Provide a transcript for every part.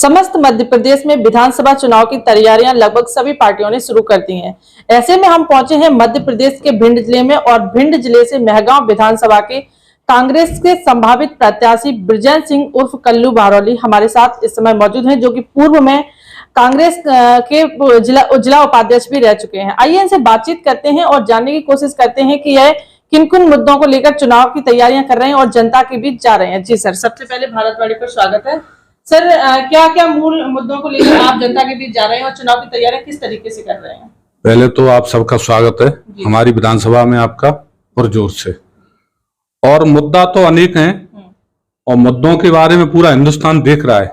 समस्त मध्य प्रदेश में विधानसभा चुनाव की तैयारियां लगभग सभी पार्टियों ने शुरू कर दी हैं। ऐसे में हम पहुंचे हैं मध्य प्रदेश के भिंड जिले में और भिंड जिले से मेहगांव विधानसभा के कांग्रेस के संभावित प्रत्याशी बृजेश सिंह उर्फ कल्लू बारौली हमारे साथ इस समय मौजूद हैं, जो कि पूर्व में कांग्रेस के जिला उपाध्यक्ष भी रह चुके हैं। आइए इनसे बातचीत करते हैं और जानने की कोशिश करते हैं कि यह किन किन मुद्दों को लेकर चुनाव की तैयारियां कर रहे हैं और जनता के बीच जा रहे हैं। जी सर, सबसे पहले भारतवाणी पर स्वागत है। सर, क्या क्या मूल मुद्दों को लेकर आप जनता के बीच जा रहे हैं और चुनाव की तैयारियां किस तरीके से कर रहे हैं? पहले तो आप सबका स्वागत है हमारी विधानसभा में आपका पुरजोर से। और मुद्दा तो अनेक हैं और मुद्दों के बारे में पूरा हिंदुस्तान देख रहा है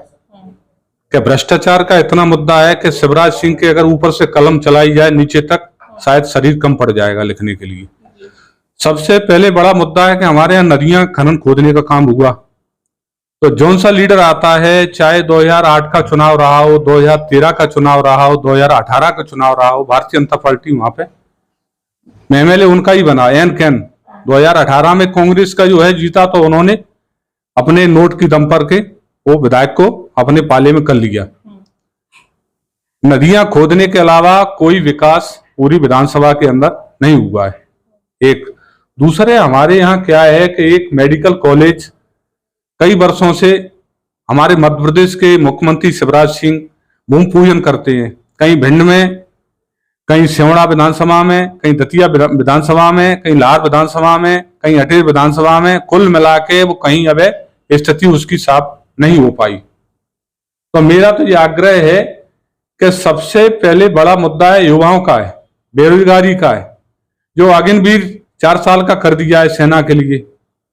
कि भ्रष्टाचार का इतना मुद्दा है कि शिवराज सिंह के अगर ऊपर से कलम चलाई जाए नीचे तक शायद शरीर कम पड़ जाएगा लिखने के लिए। सबसे पहले बड़ा मुद्दा है कि हमारे यहाँ नदियां खनन खोदने का काम हुआ तो जौन सा लीडर आता है, चाहे 2008 का चुनाव रहा हो, 2013 का चुनाव रहा हो, 2018 का चुनाव रहा हो, भारतीय जनता पार्टी वहां पे एमएलए उनका ही बना एन कैन। 2018 में कांग्रेस का जो है जीता तो उन्होंने अपने नोट की दम पर के वो विधायक को अपने पाले में कर लिया। नदियां खोदने के अलावा कोई विकास पूरी विधानसभा के अंदर नहीं हुआ है। एक दूसरे हमारे यहाँ क्या है कि एक मेडिकल कॉलेज कई वर्षों से हमारे मध्य प्रदेश के मुख्यमंत्री शिवराज सिंह भूमि पूजन करते हैं, कहीं भिंड में, कहीं सिवड़ा विधानसभा में, कहीं दतिया विधानसभा में, कहीं लार विधानसभा में, कहीं अटेर विधानसभा में, कुल मिला के वो कहीं अब स्थिति उसकी साफ नहीं हो पाई। तो मेरा तो ये आग्रह है कि सबसे पहले बड़ा मुद्दा है युवाओं का है, बेरोजगारी का है। जो अग्निवीर 4 साल का कर दिया है सेना के लिए,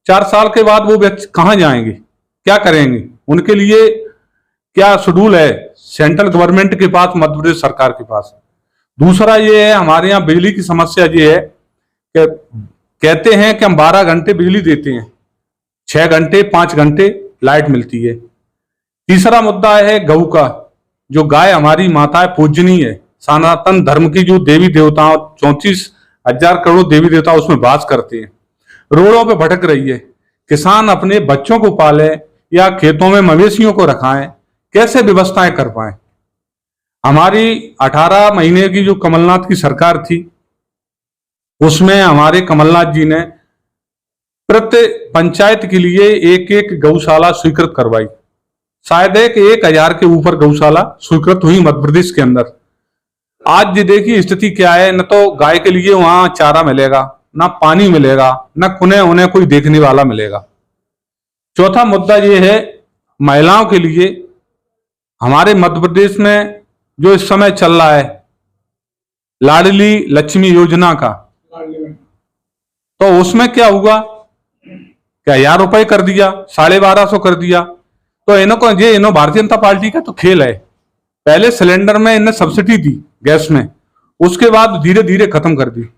4 साल के बाद वो बच्चे कहाँ जाएंगे, क्या करेंगे, उनके लिए क्या शेड्यूल है सेंट्रल गवर्नमेंट के पास, मध्य प्रदेश सरकार के पास। दूसरा ये है हमारे यहाँ बिजली की समस्या ये है कि कहते हैं कि हम 12 घंटे बिजली देते हैं, 6 घंटे 5 घंटे लाइट मिलती है। तीसरा मुद्दा है गऊ का, जो गाय हमारी माता है, पूजनीय है, सनातन धर्म की जो देवी देवताओं 34,000 करोड़ देवी देवता उसमें वास करते हैं, रोडों पे भटक रही है। किसान अपने बच्चों को पाले या खेतों में मवेशियों को रखाएं, कैसे व्यवस्थाएं कर पाए। हमारी 18 महीने की जो कमलनाथ की सरकार थी उसमें हमारे कमलनाथ जी ने प्रत्येक पंचायत के लिए एक गौशाला स्वीकृत करवाई। शायद 1,000 के ऊपर गौशाला स्वीकृत हुई मध्य प्रदेश के अंदर। आज ये देखिए स्थिति क्या है, न तो गाय के लिए वहां चारा मिलेगा, ना पानी मिलेगा, ना उन्हें कोई देखने वाला मिलेगा। चौथा मुद्दा ये है महिलाओं के लिए हमारे मध्य प्रदेश में जो इस समय चल रहा है लाडली लक्ष्मी योजना का, तो उसमें क्या हुआ, क्या 1,000 रुपए कर दिया, 1250 कर दिया। तो इन्हों भारतीय जनता पार्टी का तो खेल है। पहले सिलेंडर में इन्हें सब्सिडी दी गैस में, उसके बाद धीरे धीरे खत्म कर दी।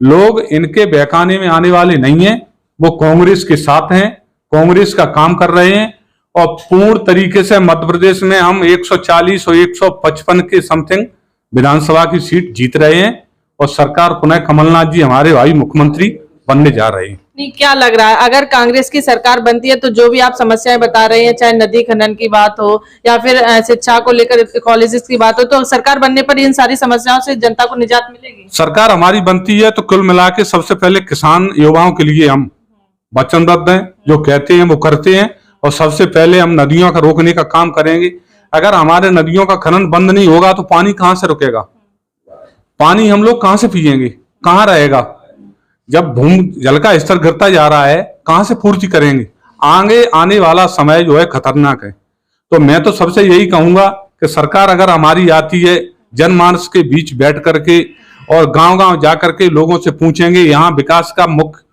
लोग इनके बहकाने में आने वाले नहीं है, वो कांग्रेस के साथ हैं, कांग्रेस का काम कर रहे हैं और पूर्ण तरीके से मध्य प्रदेश में हम 140 और 155 के समथिंग विधानसभा की सीट जीत रहे हैं और सरकार पुनः कमलनाथ जी हमारे भाई मुख्यमंत्री बनने जा रहे हैं। नहीं, क्या लग रहा है अगर कांग्रेस की सरकार बनती है तो जो भी आप समस्याएं बता रहे हैं, चाहे नदी खनन की बात हो या फिर शिक्षा को लेकर कॉलेजेस की बात हो, तो सरकार बनने पर इन सारी समस्याओं से जनता को निजात मिलेगी? सरकार हमारी बनती है तो कुल मिला के सबसे पहले किसान युवाओं के लिए हम वचनबद्ध हैं, जो कहते हैं वो करते हैं। और सबसे पहले हम नदियों का रोकने का काम करेंगे। अगर हमारे नदियों का खनन बंद नहीं होगा तो पानी कहां से रुकेगा, पानी हम लोग कहां से पिएंगे, कहां रहेगा। जब भूमि जल का स्तर गिरता जा रहा है, कहां से पूर्ति करेंगे। आगे आने वाला समय जो है खतरनाक है। तो मैं तो सबसे यही कहूंगा कि सरकार अगर हमारी आती है, जनमानस के बीच बैठ करके और गांव-गांव जाकर के लोगों से पूछेंगे यहाँ विकास का मुख्य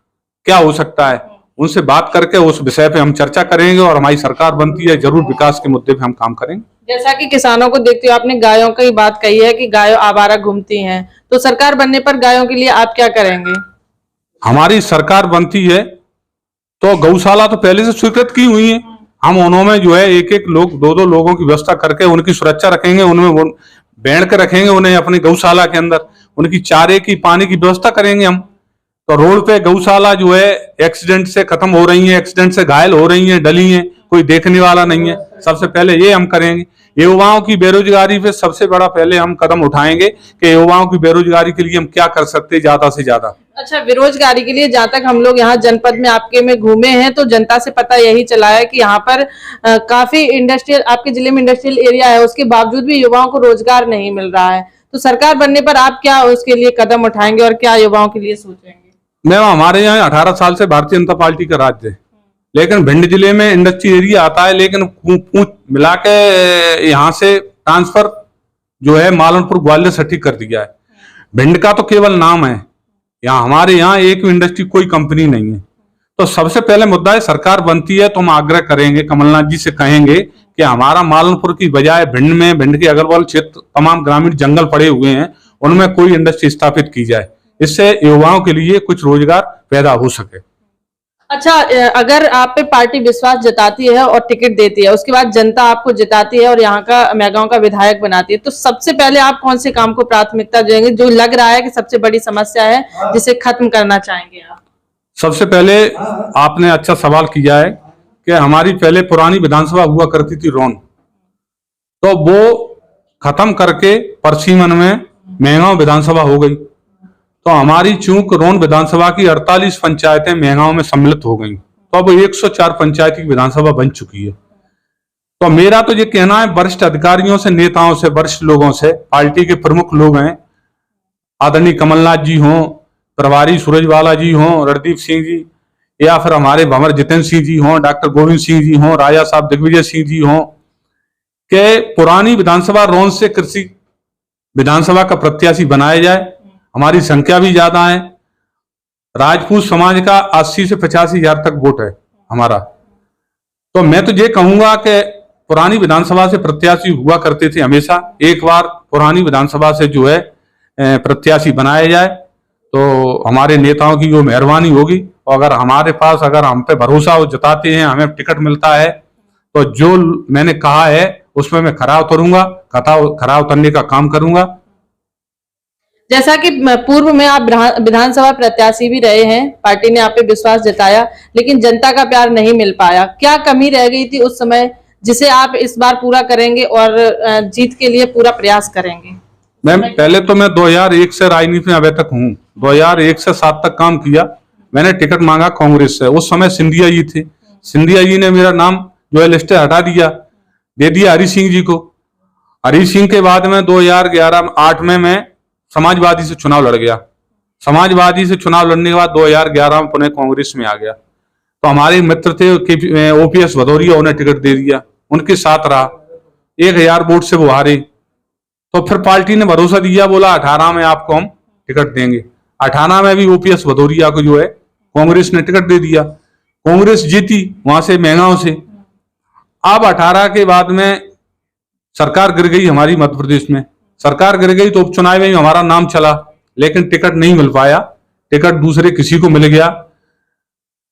क्या हो सकता है, उनसे बात करके उस विषय पे हम चर्चा करेंगे और हमारी सरकार बनती है जरूर विकास के मुद्दे पे हम काम करेंगे। जैसा कि किसानों को देखते हो, आपने गायों की बात कही है कि गायों आवारा घूमती हैं, तो सरकार बनने पर गायों के लिए आप क्या करेंगे? हमारी सरकार बनती है तो गौशाला तो पहले से स्वीकृत की हुई है, हम उन्होंने जो है एक लोग 2 लोगों की व्यवस्था करके उनकी सुरक्षा रखेंगे, उनमें बैठ के रखेंगे उन्हें अपनी गौशाला के अंदर, उनकी चारे की पानी की व्यवस्था करेंगे हम। तो रोड पे गौशाला जो है एक्सीडेंट से खत्म हो रही है, एक्सीडेंट से घायल हो रही है, डली है, कोई देखने वाला नहीं है। सबसे पहले ये हम करेंगे। युवाओं की बेरोजगारी पे सबसे बड़ा पहले हम कदम उठाएंगे कि युवाओं की बेरोजगारी के लिए हम क्या कर सकते हैं ज्यादा से ज्यादा। अच्छा, बेरोजगारी के लिए जहाँ तक हम लोग यहाँ जनपद में आपके में घूमे हैं तो जनता से पता यही चला है कि यहाँ पर काफी इंडस्ट्रियल, आपके जिले में इंडस्ट्रियल एरिया है, उसके बावजूद भी युवाओं को रोजगार नहीं मिल रहा है। तो सरकार बनने पर आप क्या उसके लिए कदम उठाएंगे और क्या युवाओं के लिए सोचेंगे? मैम, हमारे यहाँ 18 साल से भारतीय जनता पार्टी का राज्य है, लेकिन भिंड जिले में इंडस्ट्री एरिया आता है, लेकिन मिला के यहाँ से ट्रांसफर जो है मालनपुर ग्वालियर सटीक कर दिया है। भिंड का तो केवल नाम है, यहाँ हमारे यहाँ एक इंडस्ट्री कोई कंपनी नहीं है। तो सबसे पहले मुद्दा है, सरकार बनती है तो हम आग्रह करेंगे, कमलनाथ जी से कहेंगे कि हमारा मालनपुर की बजाय भिंड के अगल बगल क्षेत्र तमाम ग्रामीण जंगल पड़े हुए हैं, उनमें कोई इंडस्ट्री स्थापित की जाए, इससे युवाओं के लिए कुछ रोजगार पैदा हो सके। अच्छा, अगर आप पे पार्टी विश्वास जताती है और टिकट देती है, उसके बाद जनता आपको जिताती है और यहाँ का मेहगांव का विधायक बनाती है, तो सबसे पहले आप कौन से काम को प्राथमिकता देंगे जो लग रहा है कि सबसे बड़ी समस्या है जिसे खत्म करना चाहेंगे आप? सबसे पहले आपने अच्छा सवाल किया है कि हमारी पहले पुरानी विधानसभा हुआ करती थी रोन, तो वो खत्म करके परसीमन में मेहगांव विधानसभा हो गई। तो हमारी चूंक रोन विधानसभा की 48 पंचायतें मेहगांव में सम्मिलित हो गई, तो अब 104 पंचायत की विधानसभा बन चुकी है। तो मेरा तो ये कहना है, वरिष्ठ अधिकारियों से, नेताओं से, वरिष्ठ लोगों से, पार्टी के प्रमुख लोग हैं, आदरणीय कमलनाथ जी हों, प्रभारी सूरजवाला जी हों, रणदीप सिंह जी, या फिर हमारे भंवर जितेंद्र सिंह जी हों, डॉक्टर गोविंद सिंह जी हों, राजा साहब दिग्विजय सिंह जी हों, के पुरानी विधानसभा रोन से कृषि विधानसभा का प्रत्याशी बनाया जाए। हमारी संख्या भी ज्यादा है, राजपूत समाज का 80 से 85 हजार तक वोट है हमारा। तो मैं तो ये कहूंगा कि पुरानी विधानसभा से प्रत्याशी हुआ करते थे हमेशा, एक बार पुरानी विधानसभा से जो है प्रत्याशी बनाया जाए, तो हमारे नेताओं की जो मेहरबानी होगी। और अगर हमारे पास, अगर हम पे भरोसा जताते हैं, हमें टिकट मिलता है, तो जो मैंने कहा है उसमें मैं खरा उतरूंगा, खरा उतरने का काम करूंगा। जैसा कि पूर्व में आप विधानसभा प्रत्याशी भी रहे हैं, पार्टी ने आप पे विश्वास जताया, लेकिन जनता का प्यार नहीं मिल पाया। क्या कमी रह गई थी उस समय जिसे आप इस बार पूरा करेंगे और जीत के लिए पूरा प्रयास करेंगे? मैम, पहले तो मैं 2001 से राजनीति में अभी तक हूँ, 2001 से 7 तक काम किया। मैंने टिकट मांगा कांग्रेस से, उस समय सिंधिया जी थे, सिंधिया जी ने मेरा नाम जो है लिस्ट हटा दिया, दे दिया हरी सिंह जी को। हरी सिंह के बाद में 2011-8 में मैं समाजवादी से चुनाव लड़ गया। समाजवादी से चुनाव लड़ने के बाद 2011 में पुनः कांग्रेस में आ गया। तो हमारे मित्र थे OPS भदौरिया, उन्हें टिकट दे दिया, उनके साथ रहा, 1000 वोट से वो हारे। तो फिर पार्टी ने भरोसा दिया, बोला 18 में आपको हम टिकट देंगे। 18 में भी OPS भदौरिया को जो है कांग्रेस ने टिकट दे दिया, कांग्रेस जीती वहां से मेहगांव से। अब 18 के बाद में सरकार गिर गई हमारी मध्य प्रदेश में, सरकार गिर गई तो उपचुनाव में हमारा नाम चला, लेकिन टिकट नहीं मिल पाया, टिकट दूसरे किसी को मिल गया।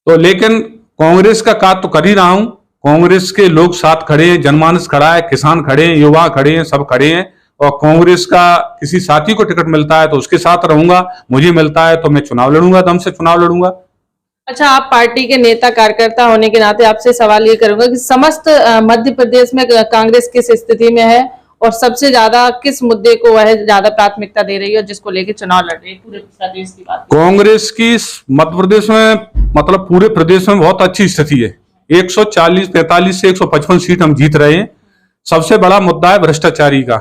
तो लेकिन कांग्रेस का काम तो कर ही रहा हूं, कांग्रेस के लोग साथ खड़े हैं, जनमानस खड़ा है, किसान खड़े हैं, युवा खड़े हैं, सब खड़े हैं। और कांग्रेस का किसी साथी को टिकट मिलता है तो उसके साथ रहूंगा, मुझे मिलता है तो मैं चुनाव लड़ूंगा, दम से चुनाव लड़ूंगा। अच्छा, आप पार्टी के नेता कार्यकर्ता होने के नाते आपसे सवाल ये करूंगा कि समस्त मध्य प्रदेश में कांग्रेस किस स्थिति में है और सबसे ज्यादा किस मुद्दे को वह ज्यादा प्राथमिकता दे रही है और जिसको लेकर चुनाव लड़ रही है? पूरे प्रदेश की बात कांग्रेस की मध्य प्रदेश में, मतलब पूरे प्रदेश में बहुत अच्छी स्थिति है। 140-45 से 155 सीट हम जीत रहे हैं। सबसे बड़ा मुद्दा है भ्रष्टाचारी का।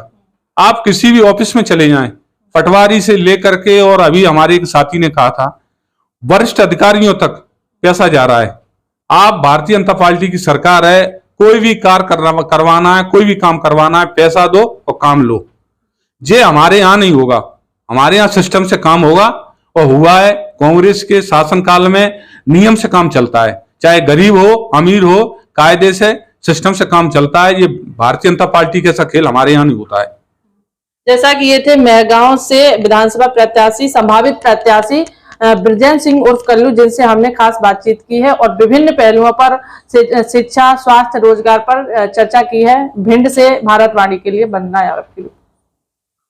आप किसी भी ऑफिस में चले जाएं, पटवारी से लेकर के, और अभी हमारे एक साथी ने कहा था वरिष्ठ अधिकारियों तक पैसा जा रहा है। आप भारतीय जनता पार्टी की सरकार है, कोई भी कार्य करवाना है, कोई भी काम करवाना है, पैसा दो और काम लो। ये हमारे यहाँ नहीं होगा, हमारे यहाँ सिस्टम से काम होगा और हुआ है। कांग्रेस के शासनकाल में नियम से काम चलता है, चाहे गरीब हो अमीर हो, कायदे से सिस्टम से काम चलता है। ये भारतीय जनता पार्टी के ऐसा खेल हमारे यहाँ नहीं होता है। जैसा कि ये थे मेहगांव से विधानसभा प्रत्याशी, संभावित प्रत्याशी ब्रजेंद्र सिंह उर्फ कल्लू, जिनसे हमने खास बातचीत की है और विभिन्न पहलुओं पर, शिक्षा, स्वास्थ्य, रोजगार पर चर्चा की है। भिंड से भारतवाणी के लिए वंदना यादव।